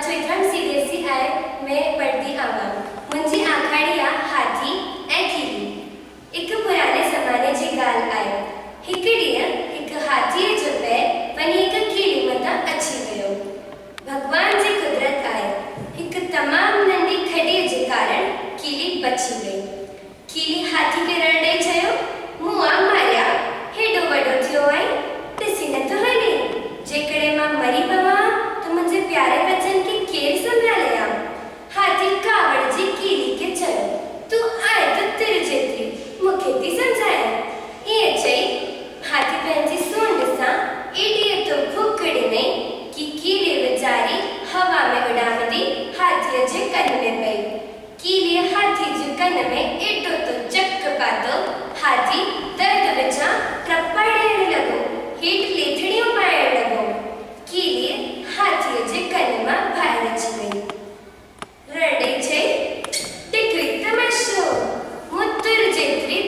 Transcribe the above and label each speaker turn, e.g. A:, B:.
A: चोथम सीधे सी आए मैं पढ़ती आवा मुंजी आखाड़िया हाथी ऐं कीली। एक पुराने ज़माने जी गाल आए। हिक ॾींहुं हिक हाथीअ जो पैर वञी हिक कीली मथां अची वियो। भगवान जी कुदरत आहे। हिक तमामु नंढी खॾीअ जे कारण कीली बची वई। कीली हाथी खे रण ॾेई चयो, मूं आ मारिया, हेॾो वॾो थियो आई, ॾिसी नथो वञे, जेकॾहिं मां मरी पवां त मुंहिंजे प्यारे बचन खे केरु संभाले आ? हाथी कावड़ जी कीली खे चयो, तूं आहे त तिर जेतिरी, मूंखे थी सम्झाए। ईअं चई हाथी पंहिंजी सूंड सां एॾीअ तो फूक ॾिनई कि कीली वीचारी हवा में उॾामंदी हाथीअ जे कन में पई। कीलीअ हाथी जे कन में एॾो तो चक पातो, हाथी दर्द विचां टपड़ ॾियण लॻो, हेठि लेथड़ियूं पाइण लॻो। कीलीअ हाथीअ जे कन मां ॿाहिरि अची वई। रण ॾेई चई, ॾिठई तमाशो, मूं तुर जेतिरी